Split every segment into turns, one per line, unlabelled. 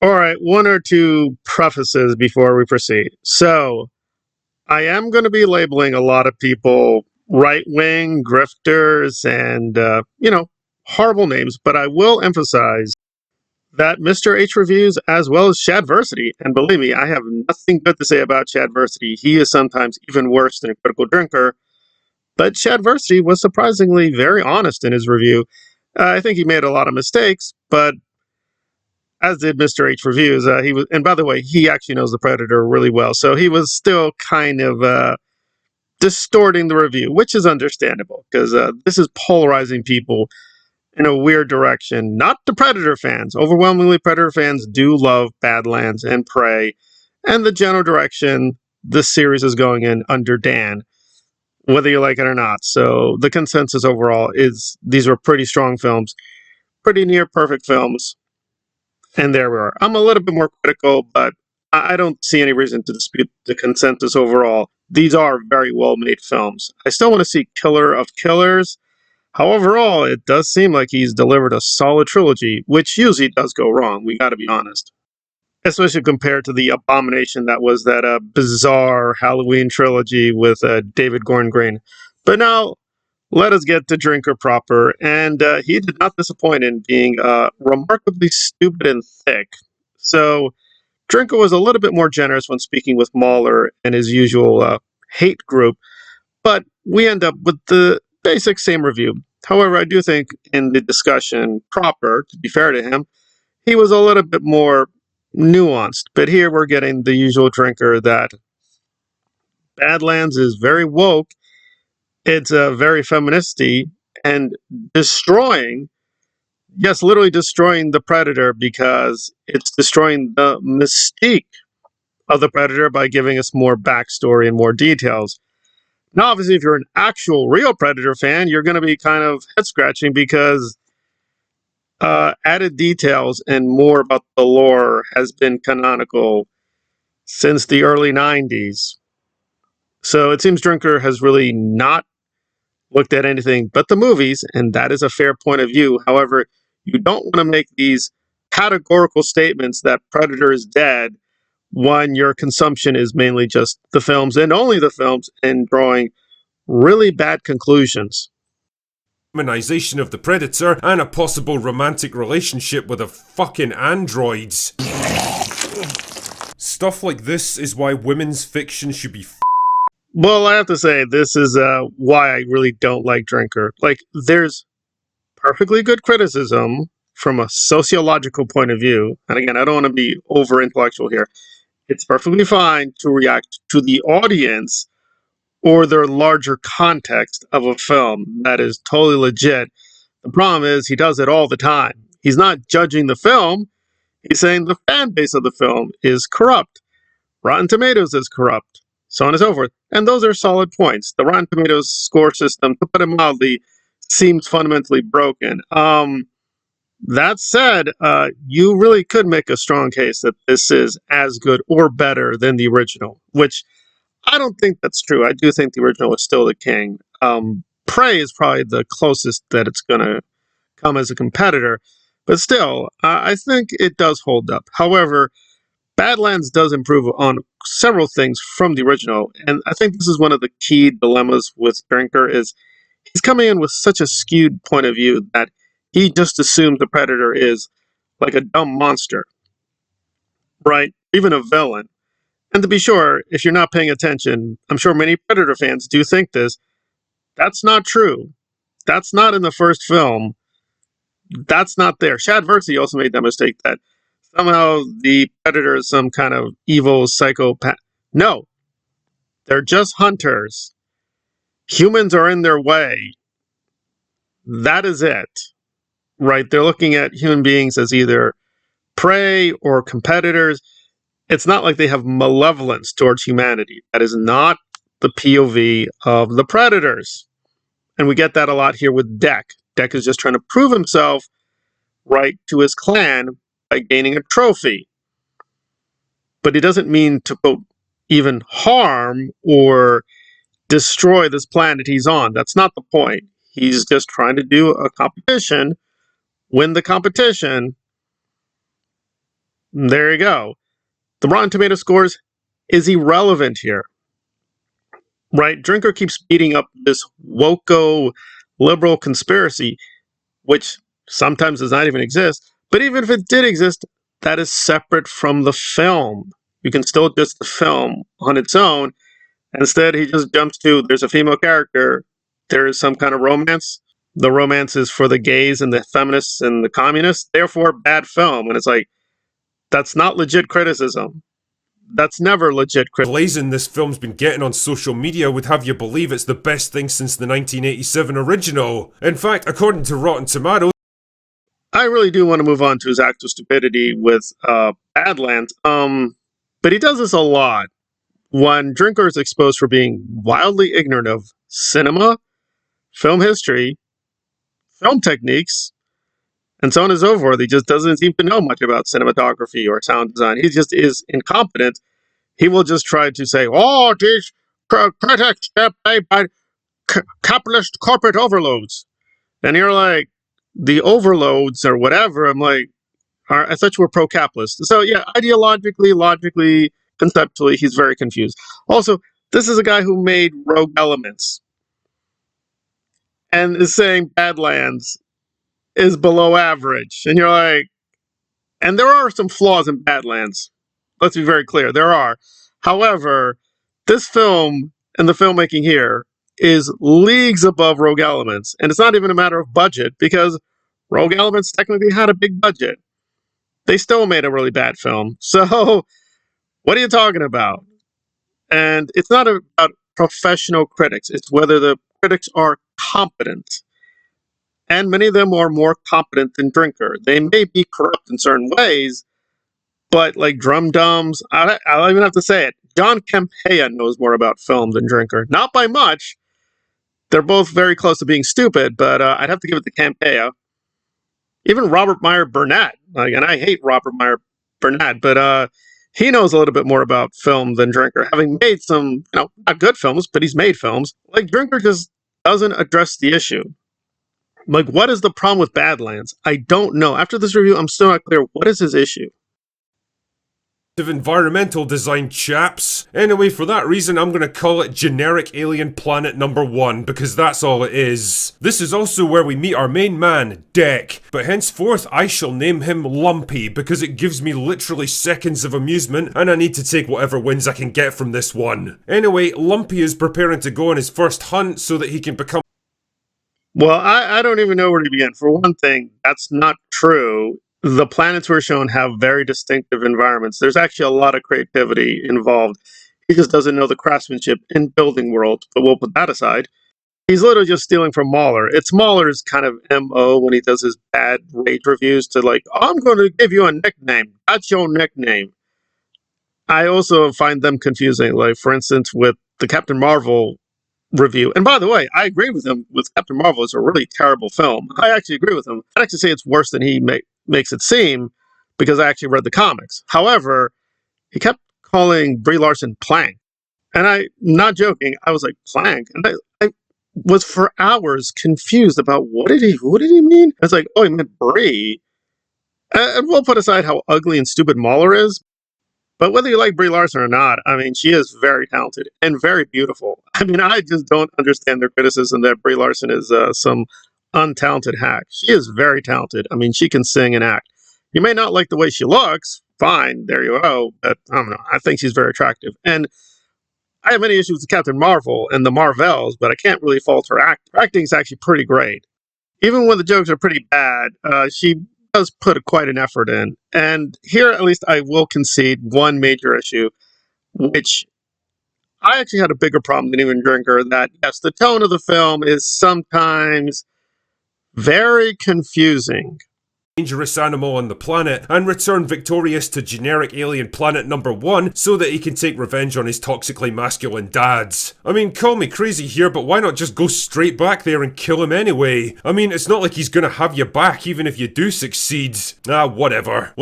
All right, one or two prefaces before we proceed. So, I am going to be labeling a lot of people right wing, grifters, and, horrible names, but I will emphasize that Mr. H reviews as well as Shadversity. And believe me, I have nothing good to say about Shadversity. He is sometimes even worse than a critical drinker. But Shadversity was surprisingly very honest in his review. I think he made a lot of mistakes, but as did Mr. H reviews. He was, and by the way, he actually knows the Predator really well, so he was still kind of distorting the review, which is understandable because this is polarizing people in a weird direction. Not the Predator fans. Overwhelmingly, Predator fans do love Badlands and Prey, and the general direction this series is going in under Dan, whether you like it or not. So the consensus overall is these were pretty strong films, pretty near perfect films. And there we are. I'm a little bit more critical, but I don't see any reason to dispute the consensus overall. These are very well-made films. I still want to see Killer of Killers. However, overall, it does seem like he's delivered a solid trilogy, which usually does go wrong, we gotta be honest. Especially compared to the abomination that was that bizarre Halloween trilogy with David Gordon Green. But now, let us get to Drinker proper, and he did not disappoint in being remarkably stupid and thick. So, Drinker was a little bit more generous when speaking with Mahler and his usual hate group, but we end up with the basic same review. However, I do think in the discussion proper, to be fair to him, he was a little bit more nuanced. But here we're getting the usual Drinker that Badlands is very woke, it's very feministy, and destroying, yes, literally destroying the Predator because it's destroying the mystique of the Predator by giving us more backstory and more details. Now, obviously, if you're an actual real Predator fan, you're going to be kind of head scratching because added details and more about the lore has been canonical since the early 90s. So it seems Drinker has really not looked at anything but the movies, and that is a fair point of view. However, you don't want to make these categorical statements that Predator is dead when your consumption is mainly just the films and only the films and drawing really bad conclusions.
Humanization of the Predator and a possible romantic relationship with a fucking androids. Stuff like this is why women's fiction should be
Well, I have to say, this is why I really don't like Drinker. Like, there's perfectly good criticism from a sociological point of view. And again, I don't want to be over intellectual here. It's perfectly fine to react to the audience or their larger context of a film. That is totally legit. The problem is he does it all the time. He's not judging the film. He's saying the fan base of the film is corrupt. Rotten Tomatoes is corrupt. So on and so forth. And those are solid points. The Rotten Tomatoes score system, to put it mildly, seems fundamentally broken. That said, you really could make a strong case that this is as good or better than the original, which I don't think that's true. I do think the original is still the king. Prey is probably the closest that it's going to come as a competitor, but still, I think it does hold up. However, Badlands does improve on several things from the original, and I think this is one of the key dilemmas with Drinker is he's coming in with such a skewed point of view that he just assumes the Predator is like a dumb monster, right? Even a villain. And to be sure, if you're not paying attention, I'm sure many Predator fans do think this. That's not true. That's not in the first film. That's not there. Shadversity also made that mistake that somehow the Predator is some kind of evil psychopath. No, they're just hunters. Humans are in their way. That is it, right? They're looking at human beings as either prey or competitors. It's not like they have malevolence towards humanity. That is not the POV of the Predators. And we get that a lot here with Deck. Deck is just trying to prove himself right to his clan by gaining a trophy. But he doesn't mean to, quote, even harm or destroy this planet he's on. That's not the point. He's just trying to do a competition, win the competition, There you go. The Rotten Tomato scores is irrelevant here, right? Drinker keeps beating up this woko liberal conspiracy, which sometimes does not even exist. But even if it did exist, that is separate from the film. You can still just the film on its own. Instead, he just jumps to there's a female character, there is some kind of romance. The romance is for the gays and the feminists and the communists, therefore, bad film. And it's like, that's not legit criticism. That's never legit criticism.
Blazing this film's been getting on social media would have you believe it's the best thing since the 1987 original. In fact, according to Rotten Tomatoes,
I really do want to move on to his act of stupidity with Badlands. But he does this a lot. When Drinker is exposed for being wildly ignorant of cinema, film history, film techniques, and so on and so forth, he just doesn't seem to know much about cinematography or sound design. He just is incompetent. He will just try to say, oh, these critics, they're paid by capitalist corporate overloads. And you're like, the overloads or whatever, I'm like, I thought you were pro-capitalist. So yeah, ideologically, logically, conceptually, he's very confused. Also, this is a guy who made Rogue Elements and is saying Badlands is below average. And you're like, and there are some flaws in Badlands. Let's be very clear, there are. However, this film and the filmmaking here is leagues above Rogue Elements. And it's not even a matter of budget, because Rogue Elements technically had a big budget. They still made a really bad film. So, what are you talking about? And it's not about professional critics. It's whether the critics are competent. And many of them are more competent than Drinker. They may be corrupt in certain ways, but like Drum Dums, I don't even have to say it. John Campea knows more about film than Drinker. Not by much. They're both very close to being stupid, but I'd have to give it to Campea. Even Robert Meyer Burnett, and I hate Robert Meyer Burnett, but he knows a little bit more about film than Drinker, having made some, not good films, but he's made films. Like, Drinker just doesn't address the issue. Like, what is the problem with Badlands? I don't know. After this review, I'm still not clear. What is his issue?
of environmental design, chaps. Anyway, for that reason, I'm gonna call it Generic Alien Planet Number 1, because that's all it is. This is also where we meet our main man, Deck, but henceforth I shall name him Lumpy, because it gives me literally seconds of amusement, and I need to take whatever wins I can get from this one. Anyway, Lumpy is preparing to go on his first hunt so that he can become—
Well, I don't even know where to begin. For one thing, that's not true. The planets we're shown have very distinctive environments. There's actually a lot of creativity involved. He just doesn't know the craftsmanship in building worlds, but we'll put that aside. He's literally just stealing from Mahler. It's Mahler's kind of MO when he does his bad rage reviews to like, oh, I'm going to give you a nickname. That's your nickname. I also find them confusing. Like, for instance, with the Captain Marvel review. And by the way, I agree with him with Captain Marvel. It's a really terrible film. I actually agree with him. I'd actually say it's worse than he makes it seem, because I actually read the comics. However, he kept calling Brie Larson Plank. And I'm not joking. I was like, Plank? And I was for hours confused about what did he mean? I was like, oh, he meant Brie. And we'll put aside how ugly and stupid Mahler is. But whether you like Brie Larson or not, I mean, she is very talented and very beautiful. I mean, I just don't understand their criticism that Brie Larson is some untalented hack. She is very talented. I mean, she can sing and act. You may not like the way she looks. Fine, there you go. But I don't know. I think she's very attractive. And I have many issues with Captain Marvel and the Marvels, but I can't really fault her act. Her acting is actually pretty great. Even when the jokes are pretty bad, she does put quite an effort in. And here, at least, I will concede one major issue, which I actually had a bigger problem than even Drinker, that, yes, the tone of the film is sometimes very confusing.
Dangerous animal on the planet and return victorious to generic alien planet number 1 so that he can take revenge on his toxically masculine dads. I mean, call me crazy here, but why not just go straight back there and kill him anyway? I mean, it's not like he's gonna have you back even if you do succeed. Whatever.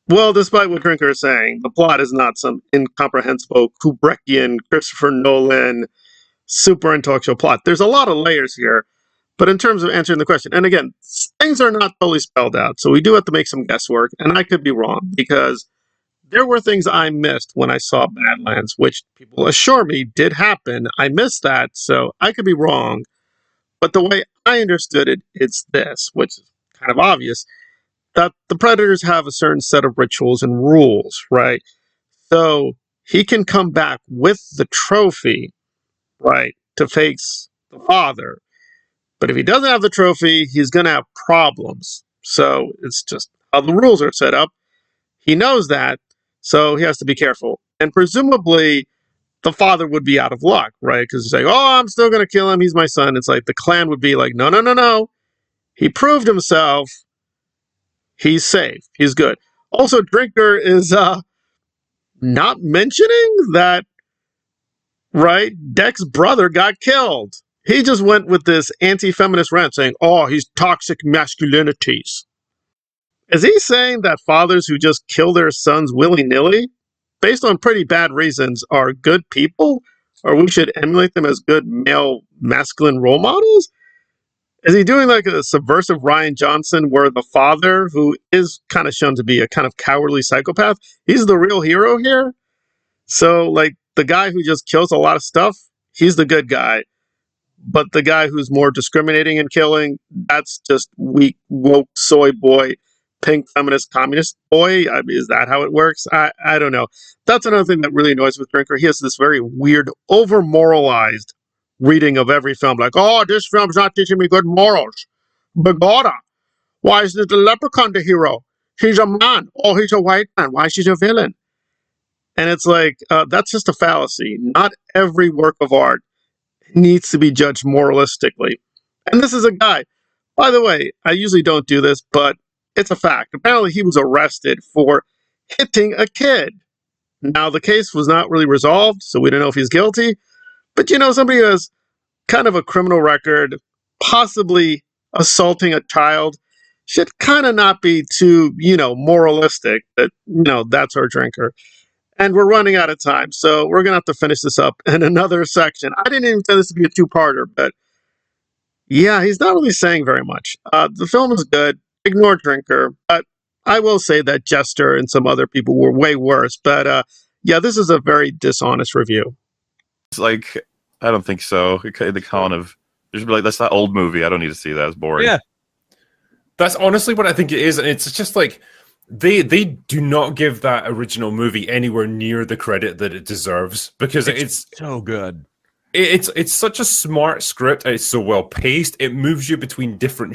Well, despite what Drinker is saying, the plot is not some incomprehensible Kubrickian, Christopher Nolan, super intellectual plot. There's a lot of layers here, But in terms of answering the question, and again, things are not totally spelled out, so we do have to make some guesswork, and I could be wrong because there were things I missed when I saw Badlands, which people assure me did happen. I missed that, so I could be wrong. But the way I understood it, it's this, which is kind of obvious, that the Predators have a certain set of rituals and rules, right? So he can come back with the trophy, right, to face the father. But if he doesn't have the trophy, he's going to have problems. So it's just how the rules are set up. He knows that, so he has to be careful. And presumably, the father would be out of luck, right? Because he's like, oh, I'm still going to kill him. He's my son. It's like the clan would be like, no, no, no, no. He proved himself. He's safe. He's good. Also, Drinker is not mentioning that, right? Deck's brother got killed. He just went with this anti-feminist rant saying, oh, he's toxic masculinities. Is he saying that fathers who just kill their sons willy-nilly, based on pretty bad reasons, are good people? Or we should emulate them as good male masculine role models? Is he doing like a subversive Ryan Johnson where the father, who is kind of shown to be a kind of cowardly psychopath, he's the real hero here? So, like, the guy who just kills a lot of stuff, he's the good guy. But the guy who's more discriminating and killing, that's just weak, woke, soy boy, pink feminist communist boy. I mean, is that how it works? I don't know. That's another thing that really annoys with Drinker. He has this very weird, over-moralized reading of every film. Like, oh, this film's not teaching me good morals. Begorra. Why is the leprechaun the hero? He's a man. Oh, he's a white man. Why is he a villain? And it's like, that's just a fallacy. Not every work of art needs to be judged moralistically. And this is a guy, by the way, I usually don't do this, but it's a fact. Apparently he was arrested for hitting a kid. Now, the case was not really resolved, so we don't know if he's guilty. But, you know, somebody who has kind of a criminal record, possibly assaulting a child, should kind of not be too, you know, moralistic that, you know, that's our Drinker. And we're running out of time, so we're going to have to finish this up in another section. I didn't even intend this to be a two-parter, but yeah, he's not really saying very much. The film is good. Ignore Drinker, but I will say that Jester and some other people were way worse. But yeah, this is a very dishonest review.
It's like, I don't think so. The kind of, there's like, that's that old movie. I don't need to see that. It's boring.
Yeah. That's honestly what I think it is. And it's just like, they do not give that original movie anywhere near the credit that it deserves, because it's
so good.
It's such a smart script. It's so well paced. It moves you between different